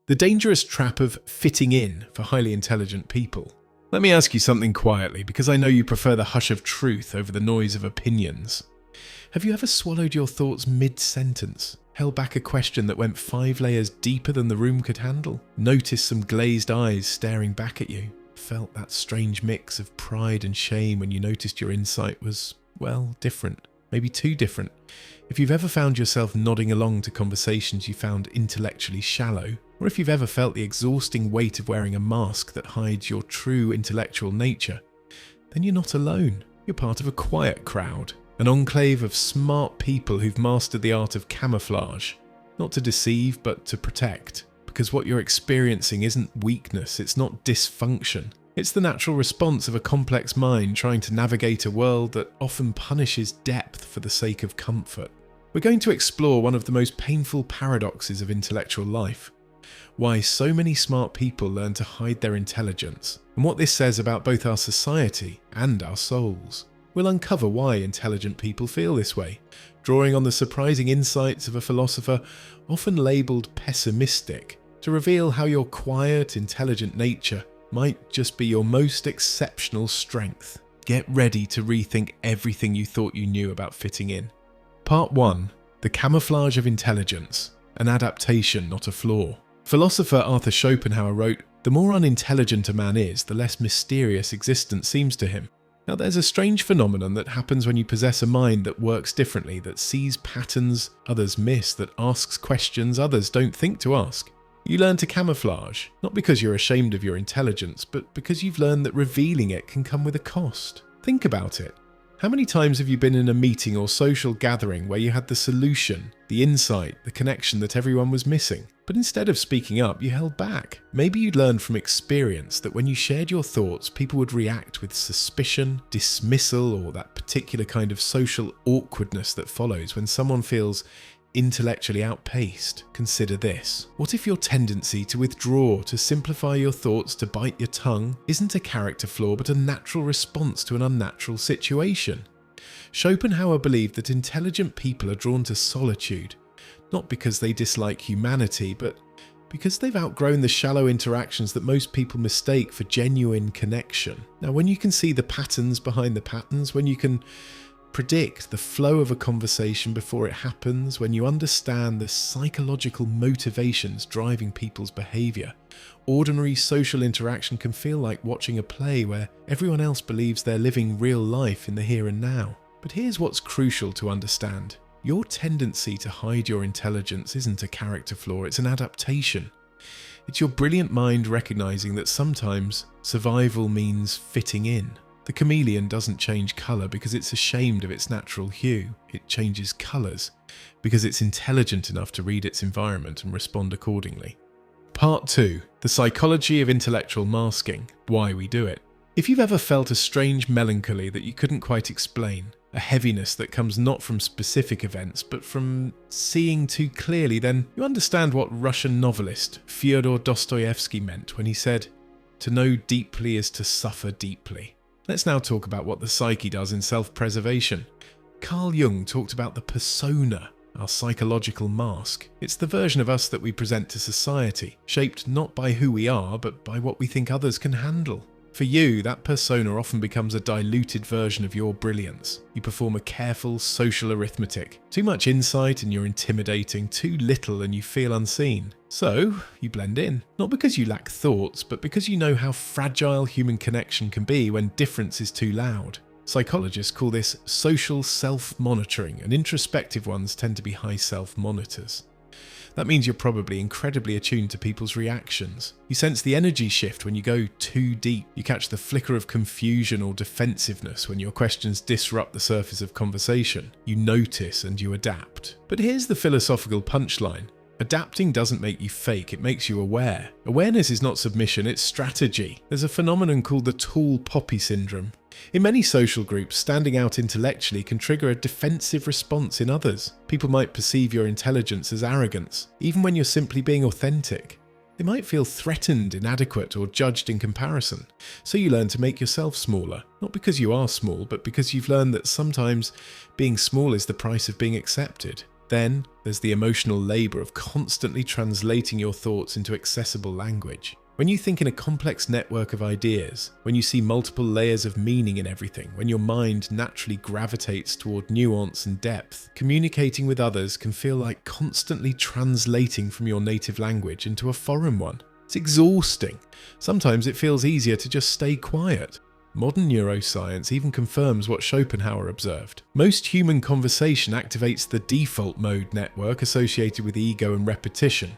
The dangerous trap of fitting in for highly intelligent people. Let me ask you something quietly, because I know you prefer the hush of truth over the noise of opinions. Have you ever swallowed your thoughts mid-sentence, held back a question that went 5 layers deeper than the room could handle, noticed some glazed eyes staring back at you, felt that strange mix of pride and shame when you noticed your insight was, well, different, maybe too different? If you've ever found yourself nodding along to conversations you found intellectually shallow, or if you've ever felt the exhausting weight of wearing a mask that hides your true intellectual nature, then you're not alone. You're part of a quiet crowd, an enclave of smart people who've mastered the art of camouflage, not to deceive but to protect, because what you're experiencing isn't weakness, it's not dysfunction. It's the natural response of a complex mind trying to navigate a world that often punishes depth for the sake of comfort. We're going to explore one of the most painful paradoxes of intellectual life: why so many smart people learn to hide their intelligence, and what this says about both our society and our souls. We'll uncover why intelligent people feel this way, drawing on the surprising insights of a philosopher often labelled pessimistic, to reveal how your quiet, intelligent nature might just be your most exceptional strength. Get ready to rethink everything you thought you knew about fitting in. Part 1. The camouflage of intelligence, an adaptation, not a flaw. Philosopher Arthur Schopenhauer wrote, "The more unintelligent a man is, the less mysterious existence seems to him." Now, there's a strange phenomenon that happens when you possess a mind that works differently, that sees patterns others miss, that asks questions others don't think to ask. You learn to camouflage, not because you're ashamed of your intelligence, but because you've learned that revealing it can come with a cost. Think about it. How many times have you been in a meeting or social gathering where you had the solution, the insight, the connection that everyone was missing, but instead of speaking up, you held back? Maybe you'd learned from experience that when you shared your thoughts, people would react with suspicion, dismissal, or that particular kind of social awkwardness that follows when someone feels intellectually outpaced. Consider this. What if your tendency to withdraw, to simplify your thoughts, to bite your tongue, isn't a character flaw but a natural response to an unnatural situation? Schopenhauer believed that intelligent people are drawn to solitude, not because they dislike humanity, but because they've outgrown the shallow interactions that most people mistake for genuine connection. Now, when you can see the patterns behind the patterns, when you can predict the flow of a conversation before it happens, when you understand the psychological motivations driving people's behaviour, ordinary social interaction can feel like watching a play where everyone else believes they're living real life in the here and now. But here's what's crucial to understand. Your tendency to hide your intelligence isn't a character flaw, it's an adaptation. It's your brilliant mind recognizing that sometimes survival means fitting in. The chameleon doesn't change colour because it's ashamed of its natural hue. It changes colours because it's intelligent enough to read its environment and respond accordingly. Part 2. The psychology of intellectual masking. Why we do it. If you've ever felt a strange melancholy that you couldn't quite explain, a heaviness that comes not from specific events but from seeing too clearly, then you understand what Russian novelist Fyodor Dostoevsky meant when he said, "To know deeply is to suffer deeply." Let's now talk about what the psyche does in self-preservation. Carl Jung talked about the persona, our psychological mask. It's the version of us that we present to society, shaped not by who we are, but by what we think others can handle. For you, that persona often becomes a diluted version of your brilliance. You perform a careful social arithmetic. Too much insight and you're intimidating, too little and you feel unseen. So, you blend in. Not because you lack thoughts, but because you know how fragile human connection can be when difference is too loud. Psychologists call this social self-monitoring, and introspective ones tend to be high self-monitors. That means you're probably incredibly attuned to people's reactions. You sense the energy shift when you go too deep. You catch the flicker of confusion or defensiveness when your questions disrupt the surface of conversation. You notice and you adapt. But here's the philosophical punchline. Adapting doesn't make you fake, it makes you aware. Awareness is not submission, it's strategy. There's a phenomenon called the tall poppy syndrome. In many social groups, standing out intellectually can trigger a defensive response in others. People might perceive your intelligence as arrogance, even when you're simply being authentic. They might feel threatened, inadequate, or judged in comparison. So you learn to make yourself smaller, not because you are small, but because you've learned that sometimes being small is the price of being accepted. Then there's the emotional labor of constantly translating your thoughts into accessible language. When you think in a complex network of ideas, when you see multiple layers of meaning in everything, when your mind naturally gravitates toward nuance and depth, communicating with others can feel like constantly translating from your native language into a foreign one. It's exhausting. Sometimes it feels easier to just stay quiet. Modern neuroscience even confirms what Schopenhauer observed. Most human conversation activates the default mode network associated with ego and repetition,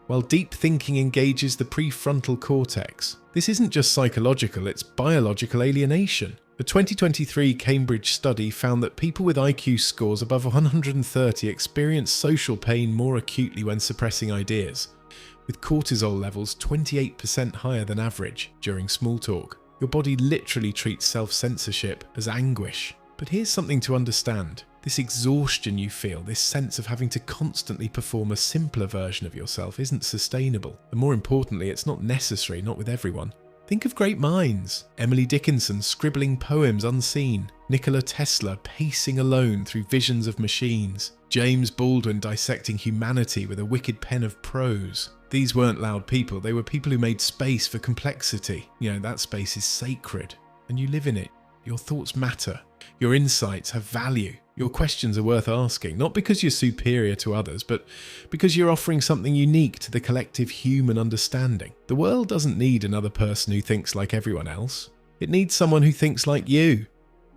while deep thinking engages the prefrontal cortex. This isn't just psychological, it's biological alienation. A 2023 Cambridge study found that people with IQ scores above 130 experience social pain more acutely when suppressing ideas, with cortisol levels 28% higher than average during small talk. Your body literally treats self-censorship as anguish. But here's something to understand. This exhaustion you feel, this sense of having to constantly perform a simpler version of yourself, isn't sustainable. And more importantly, it's not necessary, not with everyone. Think of great minds. Emily Dickinson scribbling poems unseen. Nikola Tesla pacing alone through visions of machines. James Baldwin dissecting humanity with a wicked pen of prose. These weren't loud people, they were people who made space for complexity. That space is sacred, and you live in it. Your thoughts matter. Your insights have value. Your questions are worth asking, not because you're superior to others, but because you're offering something unique to the collective human understanding. The world doesn't need another person who thinks like everyone else. It needs someone who thinks like you.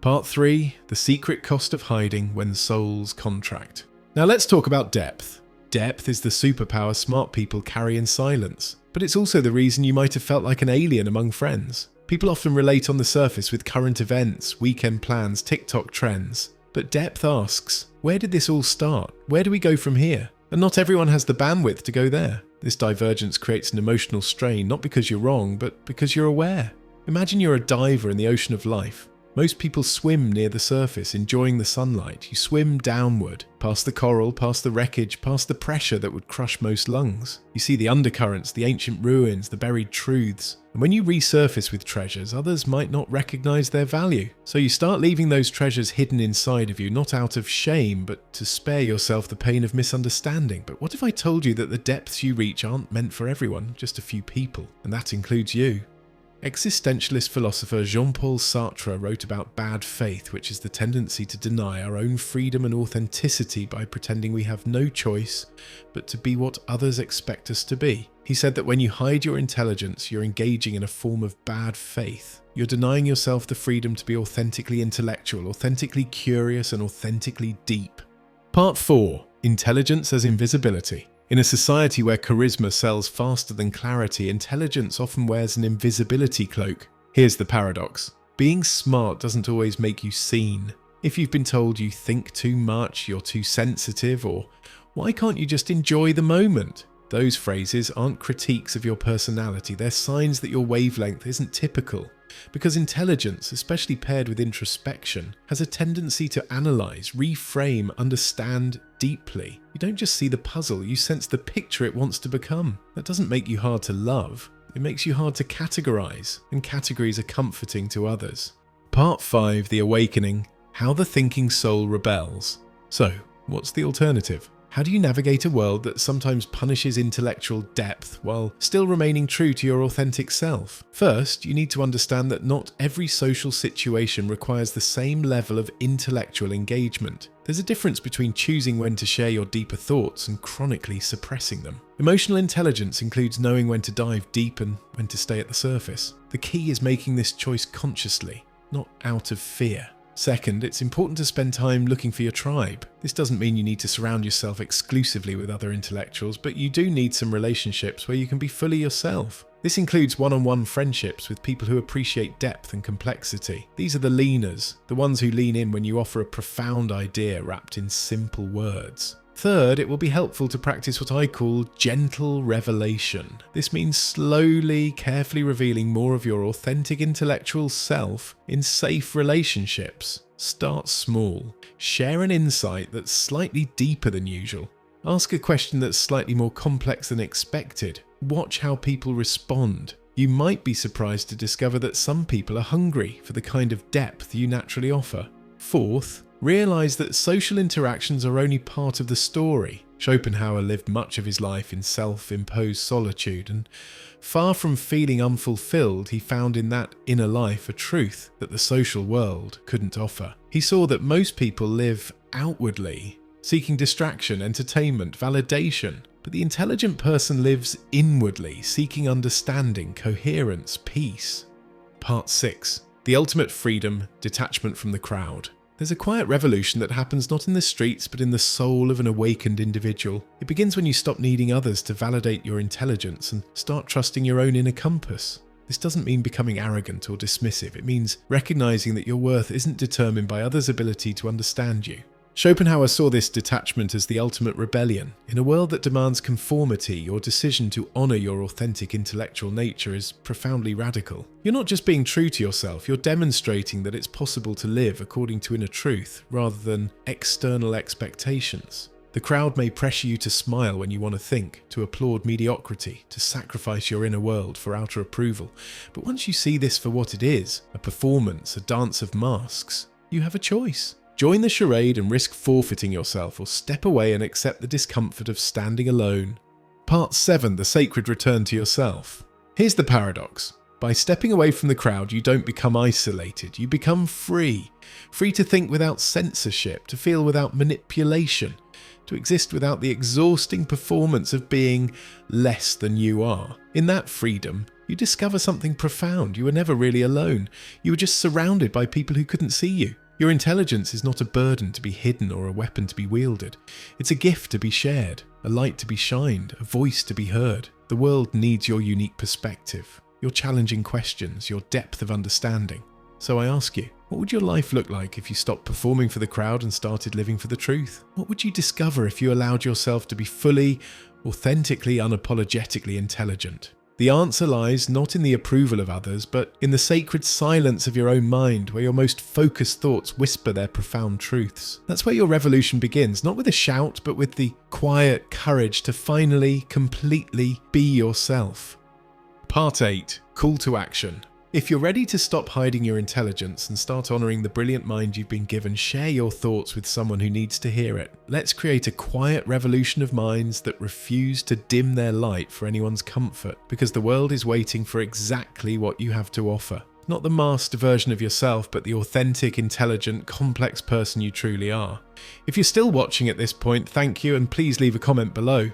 Part 3, the secret cost of hiding when souls contract. Now let's talk about depth. Depth is the superpower smart people carry in silence, but it's also the reason you might have felt like an alien among friends. People often relate on the surface with current events, weekend plans, TikTok trends. But depth asks, where did this all start? Where do we go from here? And not everyone has the bandwidth to go there. This divergence creates an emotional strain, not because you're wrong, but because you're aware. Imagine you're a diver in the ocean of life. Most people swim near the surface, enjoying the sunlight. You swim downward, past the coral, past the wreckage, past the pressure that would crush most lungs. You see the undercurrents, the ancient ruins, the buried truths. And when you resurface with treasures, others might not recognize their value. So you start leaving those treasures hidden inside of you, not out of shame, but to spare yourself the pain of misunderstanding. But what if I told you that the depths you reach aren't meant for everyone, just a few people, and that includes you? Existentialist philosopher Jean-Paul Sartre wrote about bad faith, which is the tendency to deny our own freedom and authenticity by pretending we have no choice but to be what others expect us to be. He said that when you hide your intelligence, you're engaging in a form of bad faith. You're denying yourself the freedom to be authentically intellectual, authentically curious, and authentically deep. Part 4. Intelligence as invisibility. In a society where charisma sells faster than clarity, intelligence often wears an invisibility cloak. Here's the paradox. Being smart doesn't always make you seen. If you've been told you think too much, you're too sensitive, or why can't you just enjoy the moment? Those phrases aren't critiques of your personality, they're signs that your wavelength isn't typical. Because intelligence, especially paired with introspection, has a tendency to analyze, reframe, understand deeply. You don't just see the puzzle, you sense the picture it wants to become. That doesn't make you hard to love, it makes you hard to categorize, and categories are comforting to others. Part 5, The Awakening, How the Thinking Soul Rebels. So, what's the alternative? How do you navigate a world that sometimes punishes intellectual depth while still remaining true to your authentic self? First, you need to understand that not every social situation requires the same level of intellectual engagement. There's a difference between choosing when to share your deeper thoughts and chronically suppressing them. Emotional intelligence includes knowing when to dive deep and when to stay at the surface. The key is making this choice consciously, not out of fear. Second, it's important to spend time looking for your tribe. This doesn't mean you need to surround yourself exclusively with other intellectuals, but you do need some relationships where you can be fully yourself. This includes one-on-one friendships with people who appreciate depth and complexity. These are the leaners, the ones who lean in when you offer a profound idea wrapped in simple words. Third, it will be helpful to practice what I call gentle revelation. This means slowly, carefully revealing more of your authentic intellectual self in safe relationships. Start small. Share an insight that's slightly deeper than usual. Ask a question that's slightly more complex than expected. Watch how people respond. You might be surprised to discover that some people are hungry for the kind of depth you naturally offer. Fourth, Realize that social interactions are only part of the story. Schopenhauer lived much of his life in self-imposed solitude, and far from feeling unfulfilled, he found in that inner life a truth that the social world couldn't offer. He saw that most people live outwardly, seeking distraction, entertainment, validation, but the intelligent person lives inwardly, seeking understanding, coherence, peace. Part 6. The ultimate freedom, detachment from the crowd. There's a quiet revolution that happens not in the streets but in the soul of an awakened individual. It begins when you stop needing others to validate your intelligence and start trusting your own inner compass. This doesn't mean becoming arrogant or dismissive. It means recognizing that your worth isn't determined by others' ability to understand you. Schopenhauer saw this detachment as the ultimate rebellion. In a world that demands conformity, your decision to honor your authentic intellectual nature is profoundly radical. You're not just being true to yourself, you're demonstrating that it's possible to live according to inner truth rather than external expectations. The crowd may pressure you to smile when you want to think, to applaud mediocrity, to sacrifice your inner world for outer approval. But once you see this for what it is, a performance, a dance of masks, you have a choice. Join the charade and risk forfeiting yourself, or step away and accept the discomfort of standing alone. Part 7. The sacred return to yourself. Here's the paradox. By stepping away from the crowd, you don't become isolated. You become free. Free to think without censorship, to feel without manipulation, to exist without the exhausting performance of being less than you are. In that freedom, you discover something profound. You were never really alone. You were just surrounded by people who couldn't see you. Your intelligence is not a burden to be hidden or a weapon to be wielded. It's a gift to be shared, a light to be shined, a voice to be heard. The world needs your unique perspective, your challenging questions, your depth of understanding. So I ask you, what would your life look like if you stopped performing for the crowd and started living for the truth? What would you discover if you allowed yourself to be fully, authentically, unapologetically intelligent? The answer lies not in the approval of others, but in the sacred silence of your own mind, where your most focused thoughts whisper their profound truths. That's where your revolution begins, not with a shout, but with the quiet courage to finally, completely be yourself. Part 8. Call to action. If you're ready to stop hiding your intelligence and start honoring the brilliant mind you've been given, share your thoughts with someone who needs to hear it. Let's create a quiet revolution of minds that refuse to dim their light for anyone's comfort, because the world is waiting for exactly what you have to offer. Not the masked version of yourself, but the authentic, intelligent, complex person you truly are. If you're still watching at this point, thank you, and please leave a comment below.